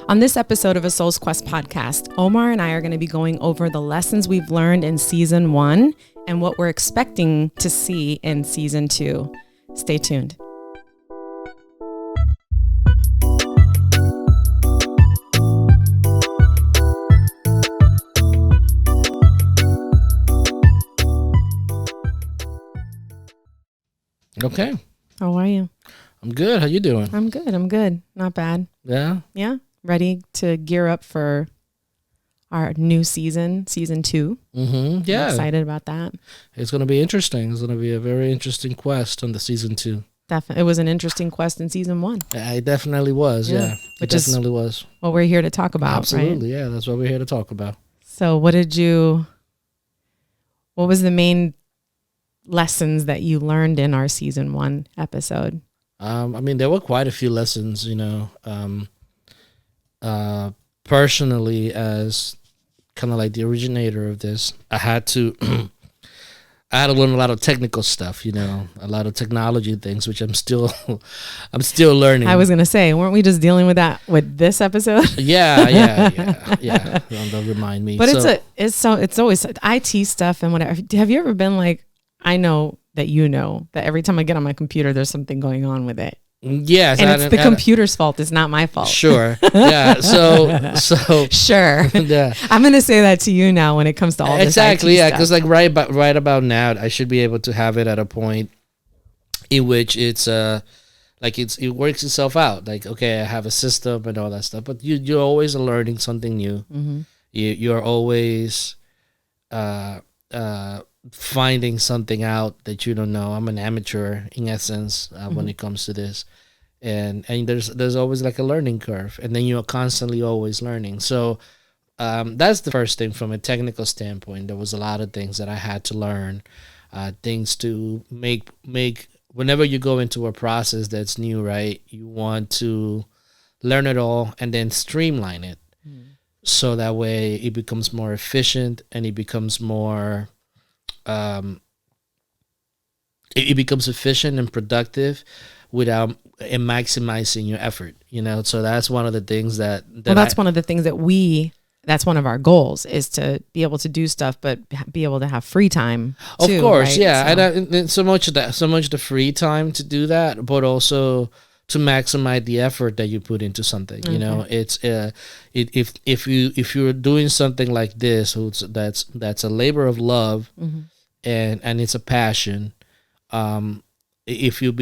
On this episode of Asq Podcast, Omar and I are going to be going over the lessons we've learned in season 1 and what we're expecting to see in season 2. Stay tuned. Okay. How are you? I'm good. How you doing? I'm good. Not bad. Yeah? Yeah. Ready to gear up for our new season 2. Mm-hmm. Yeah. I'm excited about that. It's going to be interesting. It's going to be a very interesting quest on the season 2. Definitely. It was an interesting quest in season 1. It definitely was. Yeah. Which definitely was what we're here to talk about. Absolutely. Right? Yeah. That's what we're here to talk about. So what was the main lessons that you learned in our season 1 episode? There were quite a few lessons, personally, as kind of like the originator of this, I had to learn a lot of technical stuff, a lot of technology things, which I'm still learning. I was going to say, weren't we just dealing with that with this episode? Yeah. Don't remind me. But it's always IT stuff and whatever. Have you ever been like, I know that every time I get on my computer, there's something going on with it. Yes. And it's the computer's fault. It's not my fault. Sure. Yeah. So sure. Yeah. I'm going to say that to you now when it comes to all this exactly. IT Yeah. stuff. Because right about now, I should be able to have it at a point in which it works itself out. Like, okay, I have a system and all that stuff, but you're always learning something new. Mm-hmm. You're always, finding something out that you don't know. I'm an amateur in essence when it comes to this, and there's always like a learning curve, and then you're constantly always learning. So that's the first thing from a technical standpoint. There was a lot of things that I had to learn, things to make whenever you go into a process that's new, right? You want to learn it all and then streamline it, so that way it becomes more efficient and it becomes more it becomes efficient and productive without maximizing your effort, So that's one of the things that's one of the things that's one of our goals, is to be able to do stuff, but be able to have free time too, of course, right? yeah. So. And so much the free time to do that, but also to maximize the effort that you put into something. It's if you're doing something like this, that's a labor of love, mm-hmm. and it's a passion. If you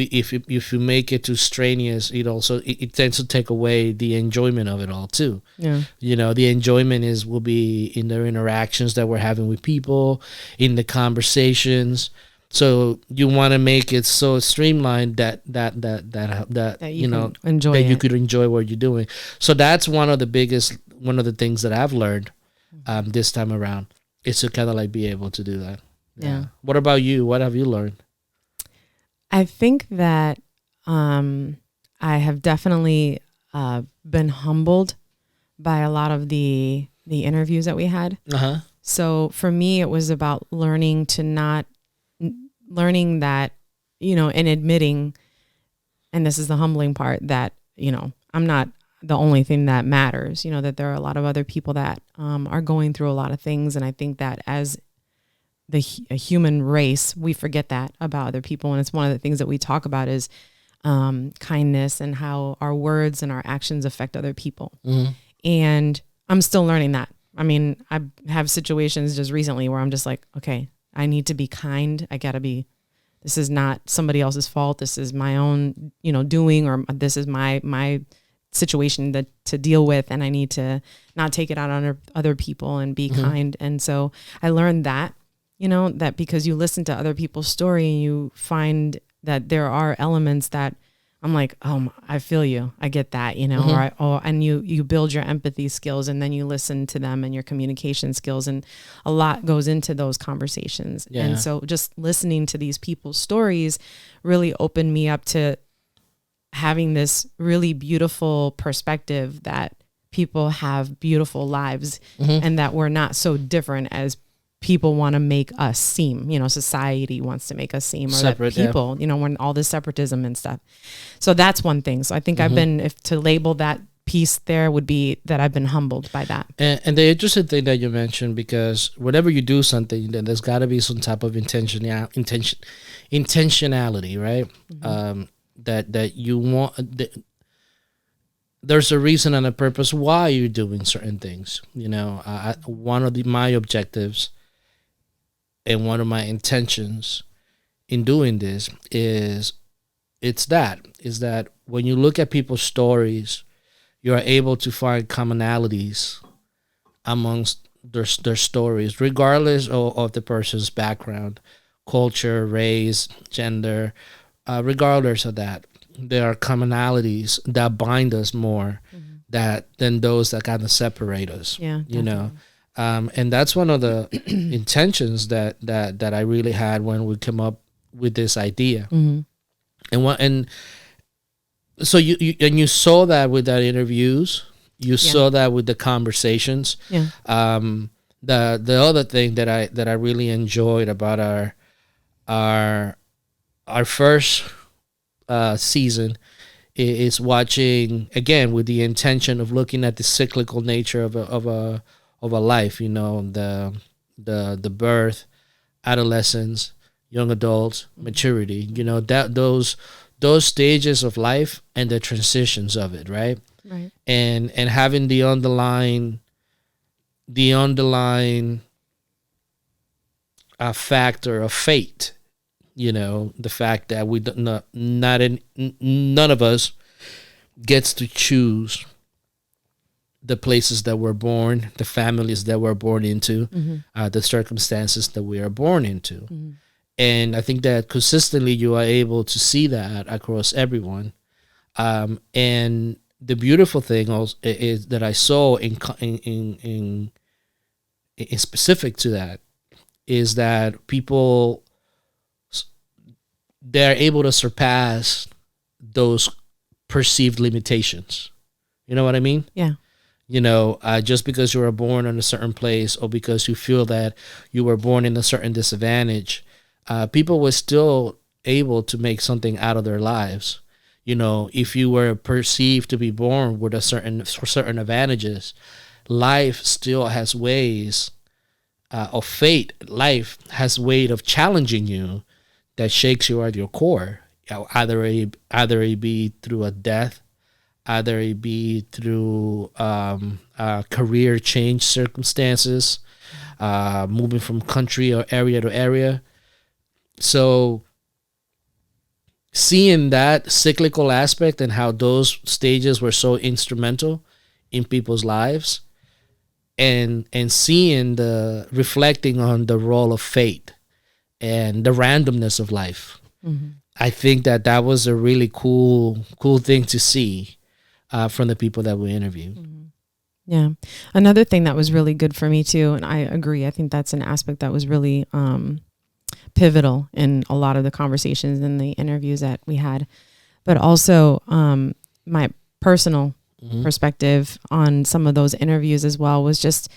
make it too strenuous, it tends to take away the enjoyment of it all too. Yeah. The enjoyment will be in the interactions that we're having with people, in the conversations. So you want to make it so streamlined that you could enjoy what you're doing. So that's one of the things that I've learned this time around, is to kind of like be able to do that. Yeah. What about you? What have you learned? I think that I have definitely been humbled by a lot of the interviews that we had. Uh-huh. So for me, it was about learning that, and admitting, and this is the humbling part, that, I'm not the only thing that matters, that there are a lot of other people that are going through a lot of things. And I think that as a human race, we forget that about other people. And it's one of the things that we talk about is kindness and how our words and our actions affect other people. Mm-hmm. And I'm still learning that. I mean, I have situations just recently where I'm just like, okay, I need to be kind. This is not somebody else's fault. This is my own, doing, or this is my situation to deal with. And I need to not take it out on other people and be kind. And so I learned that, that because you listen to other people's story and you find that there are elements that I'm like, oh, I feel you. I get that, and you build your empathy skills, and then you listen to them and your communication skills, and a lot goes into those conversations. Yeah. And so just listening to these people's stories really opened me up to having this really beautiful perspective that people have beautiful lives, and that we're not so different as people want to make us seem, society wants to make us seem, or separate, that people, when all this separatism and stuff. So that's one thing. So I think I've been, if to label that piece there would be that I've been humbled by that. And the interesting thing that you mentioned, because whenever you do something, then there's got to be some type of intentionality, right? Mm-hmm. That you want. There's a reason and a purpose why you're doing certain things. One of my objectives and one of my intentions in doing this is that when you look at people's stories, you are able to find commonalities amongst their stories, regardless of the person's background, culture, race, gender. Regardless of that, there are commonalities that bind us more than those that kind of separate us. Yeah, and that's one of the intentions that I really had when we came up with this idea. And so you saw that with that interviews, you saw that with the conversations. Yeah. The other thing that I really enjoyed about our first season is watching, again, with the intention of looking at the cyclical nature of a life. The birth, adolescence, young adults, maturity. That those stages of life and the transitions of it, right? Right. And having the underlying factor of fate. The fact that none of us gets to choose the places that we're born, the families that we're born into, the circumstances that we are born into. And I think that consistently you are able to see that across everyone. And the beautiful thing also is that I saw in specific to that is that people, they're able to surpass those perceived limitations. You know what I mean? Yeah. Just because you were born in a certain place or because you feel that you were born in a certain disadvantage, people were still able to make something out of their lives. If you were perceived to be born with certain advantages, life still has ways of fate. Life has ways of challenging you that shakes you at your core. Either it be through a death, either it be through career change circumstances, moving from country or area to area. So seeing that cyclical aspect and how those stages were so instrumental in people's lives, and seeing reflecting on the role of fate and the randomness of life. I think that was a really cool thing to see from the people that we interviewed. Yeah. Another thing that was really good for me too, and I agree, I think that's an aspect that was really pivotal in a lot of the conversations and the interviews that we had, but also my personal perspective on some of those interviews as well was just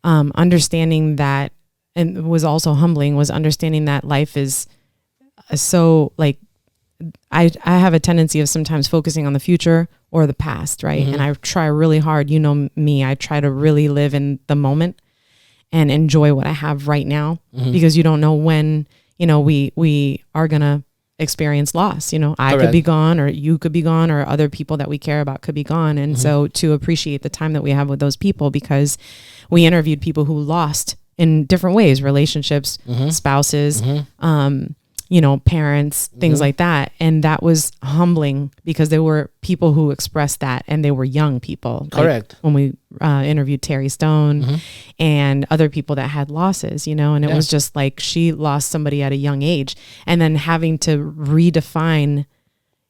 understanding that, and was also humbling, was understanding that life is so like, I have a tendency of sometimes focusing on the future or the past, right? And I try really hard, me, I try to really live in the moment and enjoy what I have right now, because you don't know when, we are going to experience loss. I could be gone, or you could be gone, or other people that we care about could be gone. And so to appreciate the time that we have with those people, because we interviewed people who lost in different ways, relationships, spouses, parents, things like that. And that was humbling because there were people who expressed that, and they were young people. Correct. Like when we interviewed Terry Stone and other people that had losses, and it was just like, she lost somebody at a young age, and then having to redefine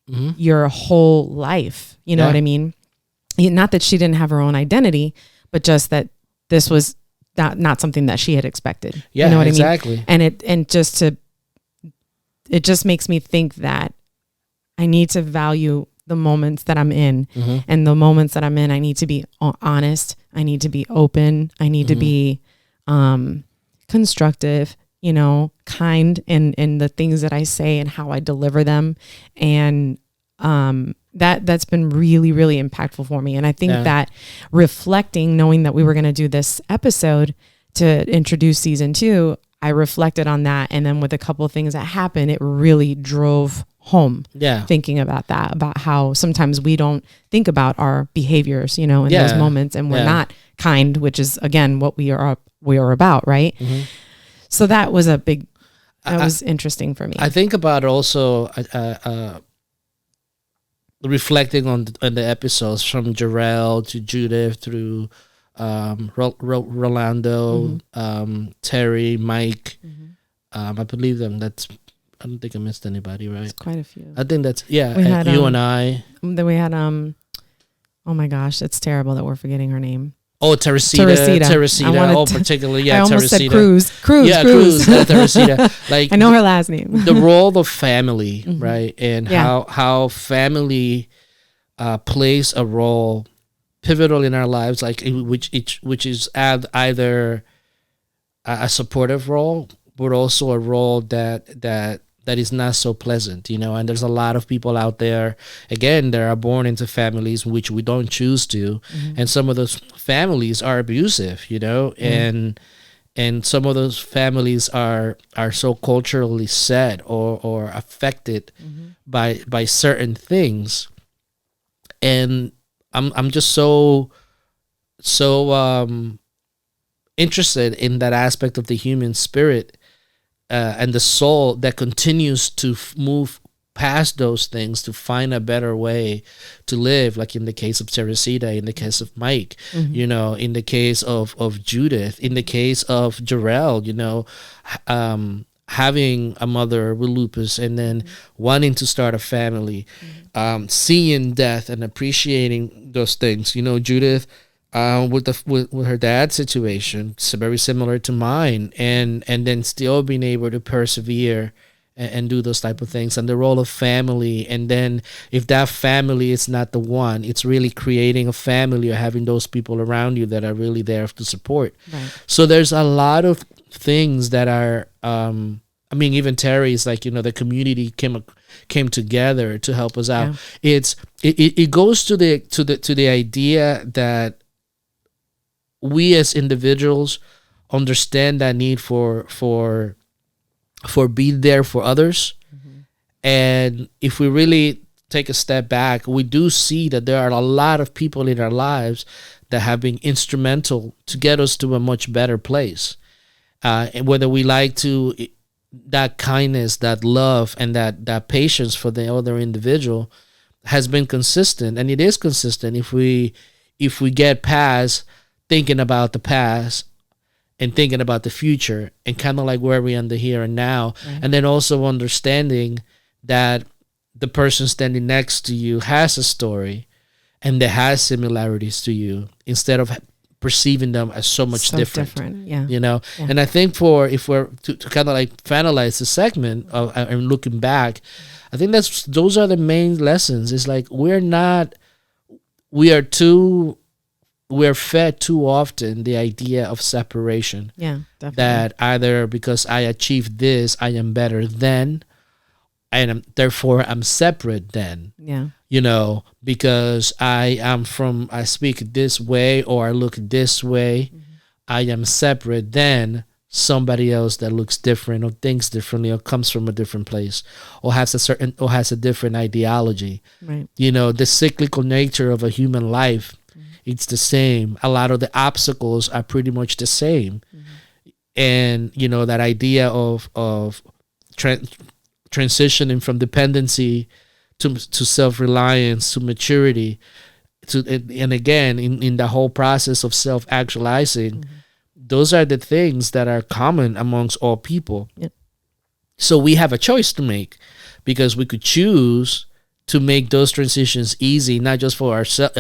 your whole life. You know what I mean? Not that she didn't have her own identity, but just that this was not something that she had expected. Yeah, you know what exactly. I mean? And it just makes me think that I need to value the moments that I'm in, and the moments that I'm in, I need to be honest. I need to be open. I need to be constructive, kind in the things that I say and how I deliver them. And that's been really, really impactful for me. And I think that reflecting, knowing that we were going to do this episode to introduce season 2, I reflected on that. And then with a couple of things that happened, it really drove home. Thinking about that, about how sometimes we don't think about our behaviors, in those moments, and we're not kind, which is again what we are about, right? So that was was interesting for me. I think about also reflecting on the episodes from Jarrell to Judith through Rolando, Terry, Mike. I believe them. I don't think I missed anybody, right? It's quite a few. I think that's you and I. Then we had oh my gosh, it's terrible that we're forgetting her name. Oh, Teresita. Particularly, I almost Teresita. said Cruz. Teresita. Like, I know her last name. The role of family, right, and how family plays a role pivotal in our lives, like which is either a supportive role, but also a role that is not so pleasant, and there's a lot of people out there, again, that are born into families which we don't choose to, and some of those families are abusive, and some of those families are so culturally set or affected by certain things, and I'm just so interested in that aspect of the human spirit and the soul that continues to move past those things to find a better way to live, like in the case of Teresita, in the case of Mike, in the case of Judith, in the case of Jarrell, having a mother with lupus and then wanting to start a family, seeing death and appreciating those things. Judith, with her dad's situation, it's very similar to mine, and then still being able to persevere and do those type of things, and the role of family. And then if that family is not the one, it's really creating a family or having those people around you that are really there to support. Right. So there's a lot of things that are, even Terry's, like, the community came together to help us out. Yeah. It goes to the idea that we as individuals understand that need for being there for others. And if we really take a step back, we do see that there are a lot of people in our lives that have been instrumental to get us to a much better place. And whether we like to, that kindness, that love, and that patience for the other individual has been consistent, and it is consistent if we get past thinking about the past and thinking about the future, and kind of like where we are in the here and now, and then also understanding that the person standing next to you has a story and that has similarities to you, instead of perceiving them as so much different. Yeah. And I think if we're to kind of like finalize the segment and looking back, I think those are the main lessons. It's like we're fed too often the idea of separation. Yeah, definitely. That either because I achieved this, I am better than, and therefore I'm separate then. Yeah. Because I speak this way or I look this way, I am separate than somebody else that looks different or thinks differently or comes from a different place or has a different ideology. Right. The cyclical nature of a human life, it's the same. A lot of the obstacles are pretty much the same. And, that idea of transitioning from dependency to self-reliance, to maturity, and again, in the whole process of self-actualizing, those are the things that are common amongst all people. Yep. So we have a choice to make, because we could choose to make those transitions easy, not just for ourselves.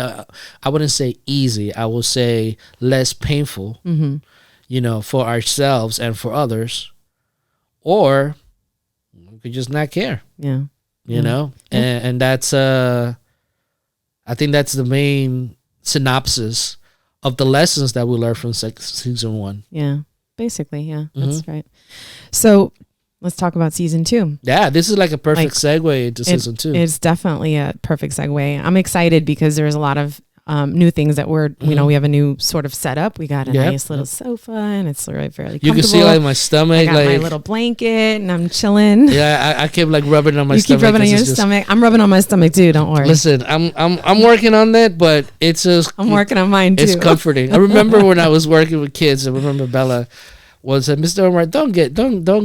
I wouldn't say easy. I will say less painful, for ourselves and for others. Or we could just not care. Yeah. And that's, I think that's the main synopsis of the lessons that we learned from season 1. Yeah. Basically. Yeah. That's right. So let's talk about season 2. Yeah, this is like a perfect segue into season 2. It's definitely a perfect segue. I'm excited because there's a lot of new things that we have a new sort of setup. We got a nice little sofa, and it's fairly comfortable. You can see like my stomach. I got my little blanket, and I'm chilling. Yeah, I keep like rubbing on my stomach. You keep rubbing on your stomach. I'm rubbing on my stomach too. Don't worry. Listen, I'm working on that, but it's just I'm working on mine too. It's comforting. I remember when I was working with kids. I remember Bella was Mr. Omar, don't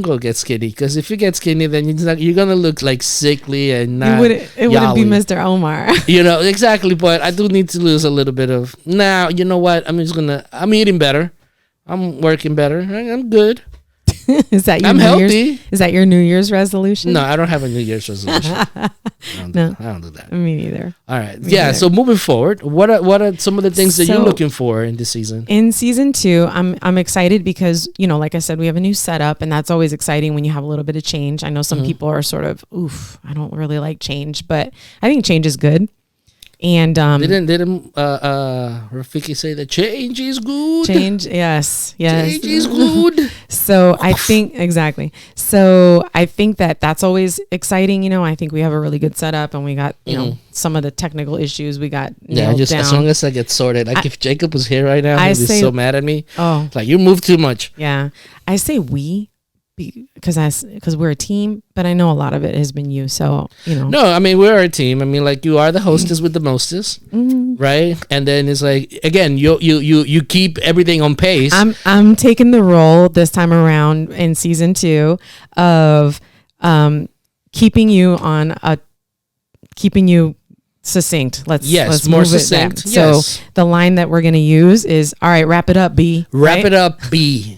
go get skinny, because if you get skinny, then you're gonna look like sickly and not. It wouldn't be Mr. Omar. Exactly. But I do need to lose a little bit of. Now you know what? I'm eating better. I'm working better. I'm good. Is that your I'm healthy. Is that your New Year's resolution? No, I don't have a New Year's resolution. I don't do that. Me neither. All right. Yeah. So moving forward, what are some of the things that you're looking for in this season? In season 2, I'm excited because, like I said, we have a new setup, and that's always exciting when you have a little bit of change. I know some people are sort of, I don't really like change, but I think change is good. And didn't Rafiki say that change is good? Yes. Change is good. So I think exactly. So I think that's always exciting. I think we have a really good setup, and we got some of the technical issues we got nailed down. As long as I get sorted. Like if Jacob was here right now, he'd be so mad at me. Oh, like you move too much. Yeah, I say we. Because we're a team, but I know a lot of it has been you. So No, I mean we're a team. I mean, like you are the hostess with the mostest, right? And then it's like again, you keep everything on pace. I'm taking the role this time around in season 2 of keeping you succinct. Let's more move succinct. So the line that we're gonna use is, all right, wrap it up, B. Wrap it up, B.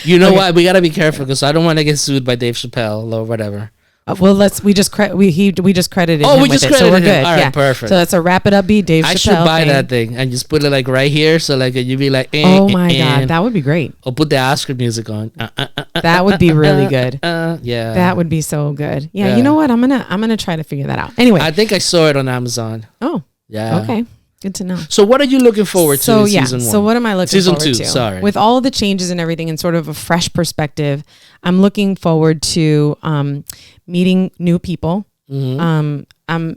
You know what? We gotta be careful because I don't want to get sued by Dave Chappelle or whatever. Well, we just credited him with it, so we're good. All right, perfect. So that's a wrap it up, B. Dave Chappelle. I should buy that thing and just put it like right here, so like you'd be like, oh my god, that would be great. Or put the Asq music on. That would be really good. Yeah, that would be so good. Yeah, you know what? I'm gonna try to figure that out. Anyway, I think I saw it on Amazon. Oh, yeah. Okay. Good to know. So what are you looking forward to in season 1? So what am I looking forward to? Season 2, sorry. With all of the changes and everything and sort of a fresh perspective, I'm looking forward to meeting new people. I'm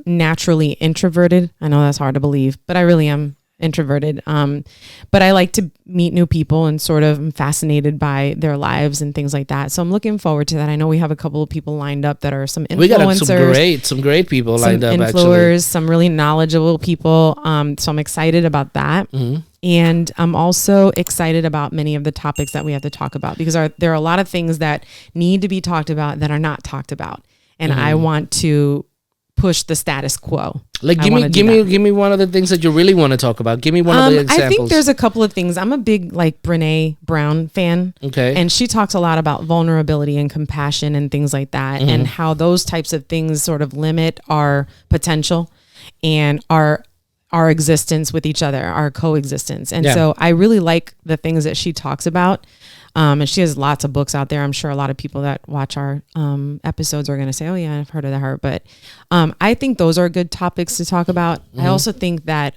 naturally introverted. I know that's hard to believe, but I really am introverted. But I like to meet new people and sort of am fascinated by their lives and things like that. So I'm looking forward to that. I know we have a couple of people lined up that are some influencers. We got some great people lined up, actually. Some really knowledgeable people. So I'm excited about that. And I'm also excited about many of the topics that we have to talk about because there are a lot of things that need to be talked about that are not talked about. And I want to push the status quo. Like give me one of the things that you really want to talk about. Give me one of the examples. I think there's a couple of things. I'm a big Brene Brown fan. Okay. And she talks a lot about vulnerability and compassion and things like that and how those types of things sort of limit our potential and our existence with each other, our coexistence. And so I really like the things that she talks about. And she has lots of books out there. I'm sure a lot of people that watch our episodes are going to say, oh yeah, I've heard of her. But I think those are good topics to talk about. I also think that,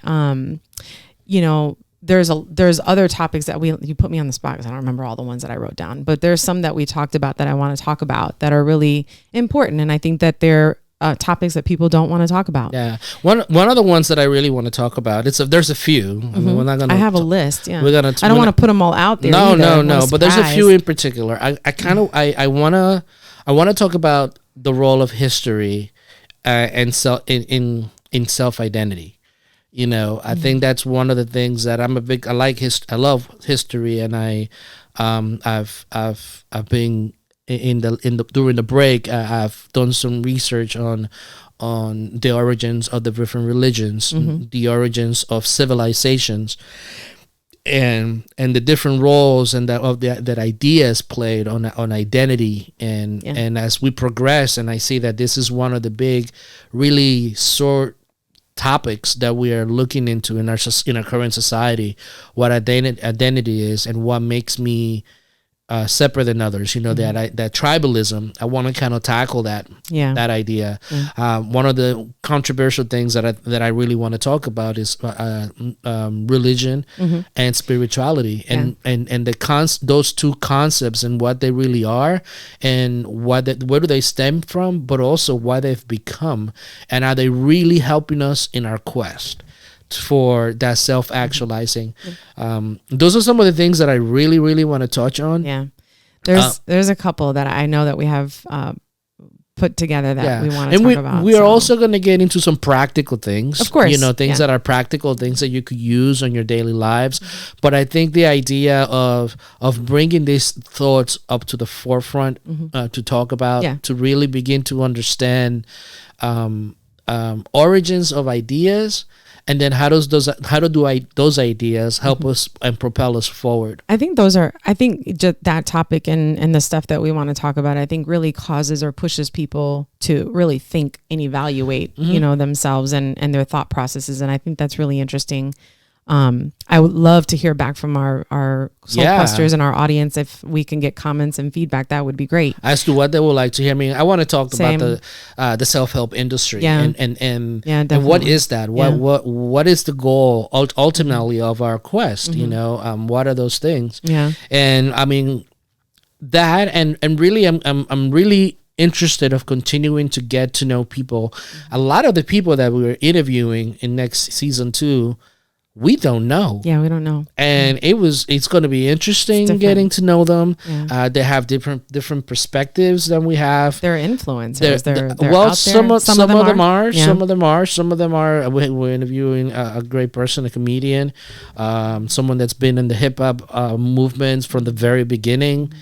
there's other topics that you put me on the spot because I don't remember all the ones that I wrote down, but there's some that we talked about that I want to talk about that are really important. And I think that they're topics that people don't want to talk about. Yeah, one of the ones that I really want to talk about. There's a few. I mean, we're not gonna. I have a list. Yeah, I don't want to put them all out there. No. But there's a few in particular. I wanna talk about the role of history and in self identity. I think that's one of the things that I love history, and I've been during the break, I've done some research on the origins of the different religions, the origins of civilizations, and the different roles and that ideas played on identity and as we progress, and I see that this is one of the big, really sore topics that we are looking into in our current society, what identity is and what makes me separate than others. That tribalism. I want to kind of tackle that idea. One of the controversial things that I really want to talk about is religion and spirituality, and those two concepts and what they really are, and where do they stem from, but also why they've become, and are they really helping us in our quest for that self-actualizing. Those are some of the things that I really, really want to touch on. Yeah. There's a couple that I know that we have put together that we want to talk about. We are also going to get into some practical things. Of course. Things that are practical, things that you could use on your daily lives. But I think the idea of bringing these thoughts up to the forefront to talk about, to really begin to understand origins of ideas, and then how do those ideas help us and propel us forward? I think just that topic and the stuff that we want to talk about, I think really causes or pushes people to really think and evaluate, themselves and their thought processes. And I think that's really interesting. I would love to hear back from our soul questers and our audience. If we can get comments and feedback, that would be great. As to what they would like to hear. I want to talk about the self-help industry and what is that? What is the goal ultimately of our quest? What are those things? Yeah. And that and really I'm really interested of continuing to get to know people. A lot of the people that we were interviewing in next season 2, we don't know. Yeah, we don't know. And it's going to be interesting getting to know them. Yeah. They have different perspectives than we have. They're influencers. They're some of them are. Yeah. Some of them are. We're interviewing a great person, a comedian, someone that's been in the hip hop movements from the very beginning.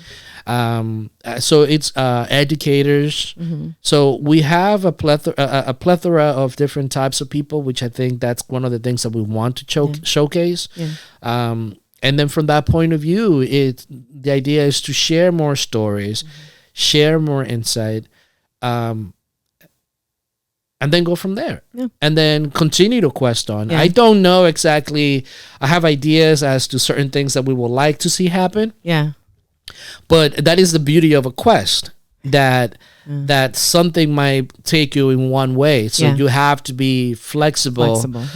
So it's educators. So we have a plethora of different types of people, which I think that's one of the things that we want to showcase. And then from that point of view, the idea is to share more stories, share more insight, and then go from there. And then continue to quest on. I don't know exactly. I have ideas as to certain things that we would like to see happen. Yeah. But that is the beauty of a quest, that something might take you in one way. So you have to be flexible open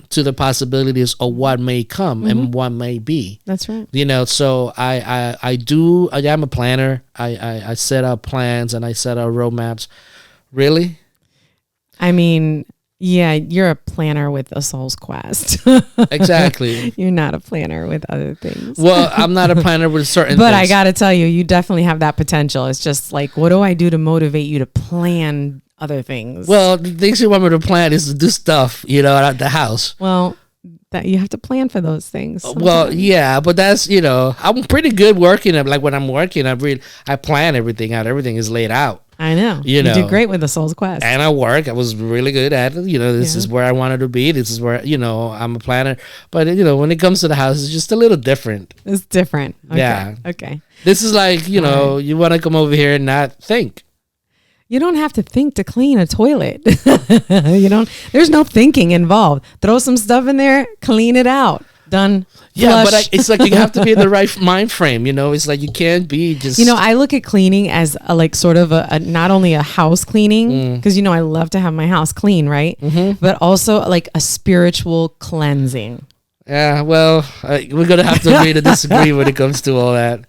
to the possibilities of what may come and what may be. That's right. So I am a planner. I set up plans and I set up roadmaps. Really? Yeah, you're a planner with a soul's quest. Exactly. You're not a planner with other things. Well, I'm not a planner with certain but things. I got to tell you, you definitely have that potential. It's just like, what do I do to motivate you to plan other things? Well, the things you want me to plan is to do stuff, at the house. Well, that you have to plan for those things. Sometimes. Well, yeah, but that's, I'm pretty good working. Like when I'm working, I plan everything out. Everything is laid out. I know. You do great with the soul's quest. And I was really good at it. This is where I wanted to be. This is where, I'm a planner. But, when it comes to the house, it's just a little different. It's different. Okay. Yeah. Okay. This is like, you want to come over here and not think. You don't have to think to clean a toilet. There's no thinking involved. Throw some stuff in there, clean it out. Done. Yeah, but it's like you have to be in the right mind frame. It's like you can't be just. I look at cleaning as sort of a not only a house cleaning, because I love to have my house clean, right? But also like a spiritual cleansing. Yeah, well, we're gonna have to agree to disagree when it comes to all that.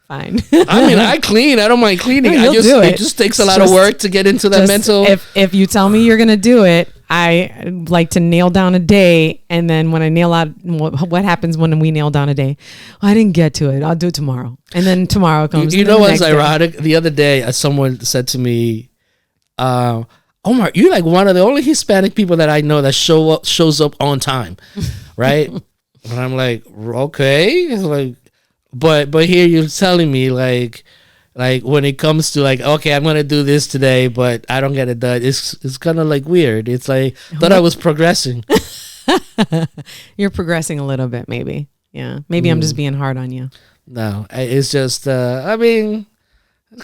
Fine. I clean. I don't mind cleaning. It just takes a lot of work to get into that mental. If you tell me you're gonna do it, I like to nail down a day, and then when I nail out, what happens when we nail down a day? Oh, I didn't get to it. I'll do it tomorrow, and then tomorrow comes. You know what's ironic? The other day, someone said to me, "Omar, you're like one of the only Hispanic people that I know that shows up on time, right?" And I'm like, "Okay," like. But here you're telling me like when it comes to like, okay, I'm gonna do this today, but I don't get it done. It's kind of like weird. It's like thought I was progressing. You're progressing a little bit, maybe. Yeah, maybe I'm just being hard on you. No, it's just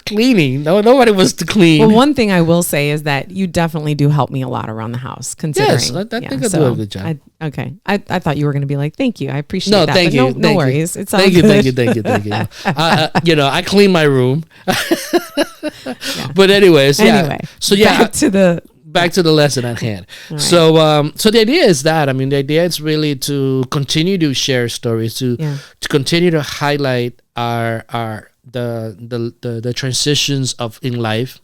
Cleaning. No, nobody wants to clean. Well, one thing I will say is that you definitely do help me a lot around the house. Considering, Yes, I think I do a good job. I thought you were going to be like, thank you. I appreciate No, that. thank but you. No worries. It's all Thank you. good. Thank you. I clean my room. But anyways, Anyway, So back to the lesson at hand. Right. So the idea is that, I mean, the idea is really to continue to share stories, to continue to highlight the transitions in life,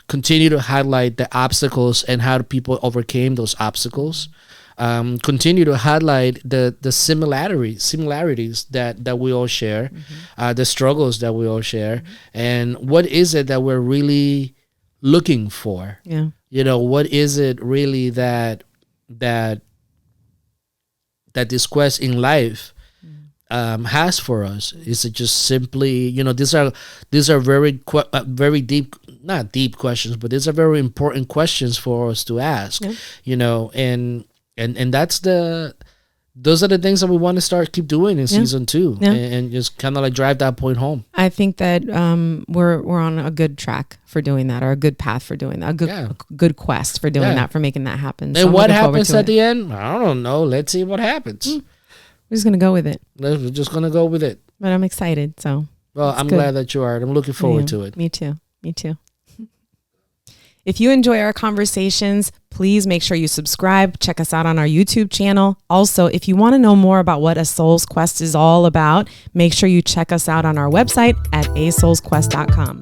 continue to highlight the obstacles and how people overcame those obstacles, continue to highlight the similarities that we all share, the struggles that we all share, and what is it that we're really looking for. What is it really that this quest in life has for us? Is it just simply, these are very deep, not deep questions, but these are very important questions for us to ask. And those are the things that we want to keep doing in season 2, and just kind of like drive that point home. I think that we're on a good track for doing that, or a good path for doing that, a good quest for doing that, for making that happen. And what happens at the end? I don't know. Let's see what happens. We're just gonna go with it. We're just gonna go with it. But I'm excited. So I'm glad that you are. I'm looking forward to it. Me too. If you enjoy our conversations, please make sure you subscribe. Check us out on our YouTube channel. Also, if you want to know more about what A Soul's Quest is all about, make sure you check us out on our website at asoulsquest.com.